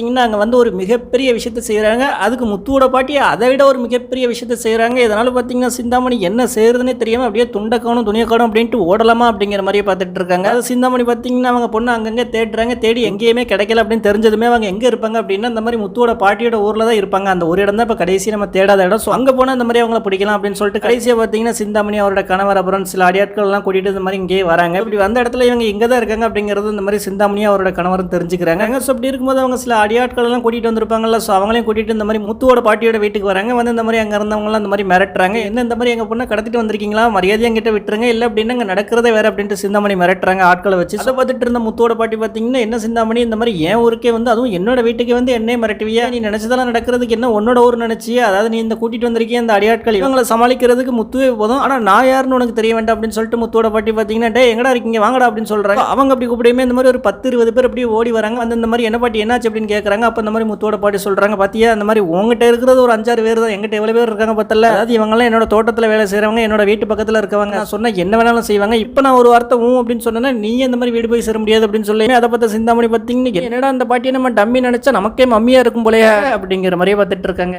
அங்கே வந்து ஒரு மிகப்பெரிய விஷயத்தை செய்கிறாங்க. அதுக்கு முத்துவோட பாட்டி அதை விட ஒரு மிகப்பெரிய விஷயத்தை செய்கிறாங்க. இதனால் பார்த்தீங்கன்னா சிந்தாமணி என்ன செய்கிறதுனே தெரியாமல் அப்படியே துண்டக்கானும் துணியக்கானும் அப்படின்ட்டு ஓடலாமா அப்படிங்கிற மாதிரியே பார்த்துட்டு இருக்காங்க. அது சிந்தாமணி பார்த்தீங்கன்னா அவங்க பொண்ணு அங்கங்கே தேடுறாங்க. தேடி எங்கேயுமே கிடைக்கல அப்படின்னு தெரிஞ்சதுமே அவங்க எங்கே இருப்பாங்க அப்படின்னா இந்த மாதிரி முத்துவோட பாட்டியோட ஊரில் தான் இருப்பாங்க. அந்த ஒரு இடம் தான் இப்போ கடைசி நம்ம தேடாத இடம். ஸோ அங்கே போனால் இந்த மாதிரி அவங்கள பிடிக்கலாம் அப்படின்னு சொல்லிட்டு கடைசியாக பார்த்தீங்கன்னா சிந்தாமணி அவரோட கணவர் அப்புறம் சில அடியாட்கள்லாம் கூட்டிகிட்டு இந்த மாதிரி இங்கேயே வராங்க. இப்படி வந்த இடத்துல இவங்க இங்கே தான் இருக்காங்க அப்படிங்கிறது இந்த மாதிரி சிந்தாமணி அவரோட கணவரும் தெரிஞ்சுக்கிறாங்க. ஸோ அப்படி இருக்கும்போது அவங்க சில அடியாட்கள் எல்லாம் கூட்டிட்டு வந்திருப்பாங்கல்ல. ஸோ அவங்களையும் கூட்டிட்டு இந்த மாதிரி முத்துவோட பாட்டியோட வீட்டுக்கு வராங்க. வந்து இந்த மாதிரி அங்கே இருந்தவங்களாம் இந்த மாதிரி மிரட்டுறாங்க. என்ன இந்த மாதிரி எங்கள் பொண்ணை கடத்திட்டு வந்திருக்கீங்களா, மரியாதையாக கிட்ட விட்டுருங்க, இல்லை அப்படின்னு அங்கே நடக்கிறதே வேற அப்படின்ட்டு சிந்தாமணி மிரட்டுறாங்க ஆட்களை வச்சு. அதை பார்த்துட்டு இருந்த முத்துவோட பாட்டி பார்த்தீங்கன்னா என்ன சிந்தாமணி இந்த மாதிரி என் ஊருக்கே வந்து அதுவும் என்னோட வீட்டுக்கு வந்து என்னே மிரட்டுவியா, நீ நினைச்சதெல்லாம் நடக்கிறதுக்கு என்ன உன்னோட ஊர் நினைச்சியா, அதாவது நீ இந்த கூட்டிட்டு வந்திருக்கீங்க இந்த அடியாட்கள் இவங்களை சமாளிக்கிறதுக்கு முத்துவே போதும், ஆனால் நான் யாருன்னு உனக்கு தெரிய வேண்டாம் அப்படின்னு சொல்லிட்டு முத்துவோட பாட்டி பார்த்தீங்கன்னா டே எங்கடா இருக்கீங்க வாங்கடா அப்படின்னு சொல்றாங்க. அவங்க அப்படி கூப்பிடுமே இந்த மாதிரி ஒரு 10-20 பேர் அப்படியே ஓடி வராங்க. வந்து இந்த மாதிரி என்ன பாட்டி என்னாச்சு அப்படின்னு கேட்குறாங்க. அப்போ இந்த மாதிரி முத்துவோட பாட்டி சொல்றாங்க, பாத்தியா அந்த மாதிரி உங்ககிட்ட இருக்கிறது ஒரு 5-6 பேர் தான், எங்கிட்ட எவ்வளவு பேர் இருக்காங்க பத்தல, அதாவது இவங்கெல்லாம் என்னோட தோட்டத்தில் வேலை செய்யறவங்க, என்னோட வீட்டு பக்கத்தில் இருக்கவங்க, நான் சொன்ன என்ன வேணாலும் செய்வாங்க. இப்போ நான் ஒரு வார்த்தை அப்படின்னு சொன்னா நீ இந்த மாதிரி வீடு போய் சேர முடியாது அப்படின்னு சொல்லி அதை பார்த்த சிந்தாமணி பார்த்தீங்கன்னா என்னடா அந்த பாட்டியை நம்ம டம்மி நினைச்சா நமக்கே மம்மியா இருக்கும் போலயே அப்படிங்கிற மாதிரியே பார்த்துட்டு இருக்காங்க.